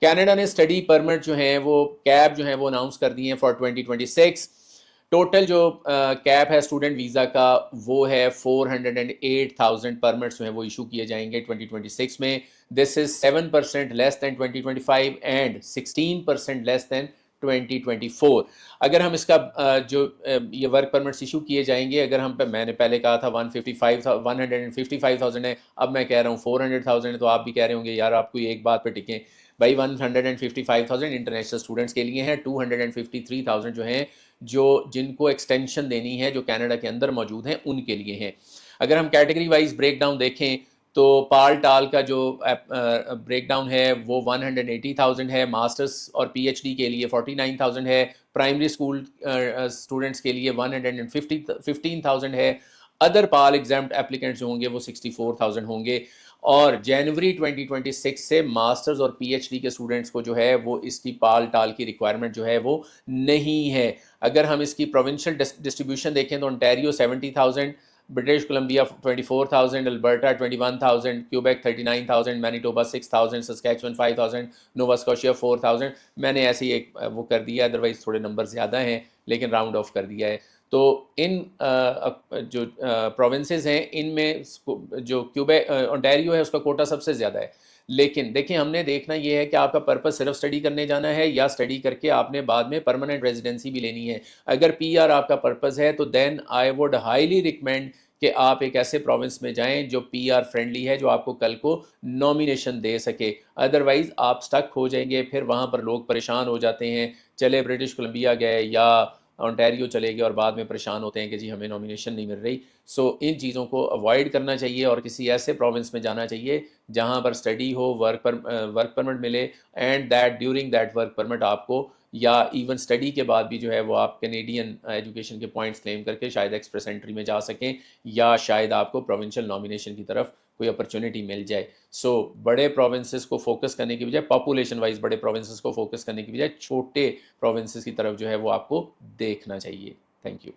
Canada ने study permit जो है वो कैप जो है वो अनाउंस कर दिए हैं फॉर 2026। टोटल जो कैप है स्टूडेंट वीज़ा का वो है 408,000 परमिट्स जो है वो इशू किए जाएंगे 2026 में। This is 7% less than 2025 and 16% less than 2024। अगर हम इसका ये वर्क परमिट्स इशू किए जाएंगे, अगर हम मैंने पहले कहा था 155,000 है, अब मैं कह रहा हूँ 400,000 है, तो आप भी कह रहे होंगे यार आप कोई एक बात पे टिकें। भाई 155,000 इंटरनेशनल स्टूडेंट्स के लिए हैं, 253,000 जो हैं जो जिनको एक्सटेंशन देनी है जो कनाडा के अंदर मौजूद हैं उनके लिए हैं। अगर हम कैटेगरी वाइज ब्रेक डाउन देखें तो पाल टाल का जो ब्रेक डाउन है वो 180,000 है, मास्टर्स और पीएचडी के लिए 49,000 है, प्राइमरी स्कूल स्टूडेंट्स के लिए 115,000 है, अदर पाल एग्जाम एप्लीकेंट्स जो होंगे वो 64,000 होंगे। और जनवरी 2026 से मास्टर्स और पीएचडी के स्टूडेंट्स को जो है वो इसकी पाल टाल की रिक्वायरमेंट जो है वो नहीं है। अगर हम इसकी प्रोविंशियल डिस्ट्रीब्यूशन देखें तो Ontario 70,000, British Columbia 24,000, Alberta 21,000, Quebec 39,000, Manitoba 6,000, Saskatchewan 5,000, नोवा स्कॉशिया 4,000। मैंने ऐसे ही एक वो कर दिया, अदरवाइज थोड़े नंबर ज़्यादा हैं लेकिन राउंड ऑफ कर दिया है। तो इन जो प्रोविंसेस हैं इनमें जो क्यूबेक ओंटारियो है उसका कोटा सबसे ज़्यादा है। लेकिन देखिए हमने देखना ये है कि आपका पर्पस सिर्फ स्टडी करने जाना है या स्टडी करके आपने बाद में परमानेंट रेजिडेंसी भी लेनी है। अगर पीआर आपका पर्पस है तो then I would highly recommend कि आप एक ऐसे प्रोविंस में जाएं जो पीआर फ्रेंडली है, जो आपको कल को नॉमिनेशन दे सके। अदरवाइज आप स्टक हो जाएंगे, फिर वहाँ पर लोग परेशान हो जाते हैं, चले ब्रिटिश कोलंबिया गए या ओंटारियो चले गए और बाद में परेशान होते हैं कि जी हमें नॉमिनेशन नहीं मिल रही। सो इन चीज़ों को अवॉइड करना चाहिए और किसी ऐसे प्रोविंस में जाना चाहिए जहाँ पर स्टडी हो, वर्क परमिट मिले and that during that work permit आपको या इवन स्टडी के बाद भी जो है वो आप कैनेडियन एजुकेशन के पॉइंट्स क्लेम करके शायद एक्सप्रेस एंट्री में जा सकें या शायद आपको प्रोविंशियल नॉमिनेशन की तरफ कोई अपॉर्चुनिटी मिल जाए। सो बड़े प्रोविंसेस को फोकस करने की बजाय, पॉपुलेशन वाइज बड़े प्रोविंसेस को फोकस करने की बजाय छोटे प्रोविंसेस की तरफ जो है वो आपको देखना चाहिए। Thank you.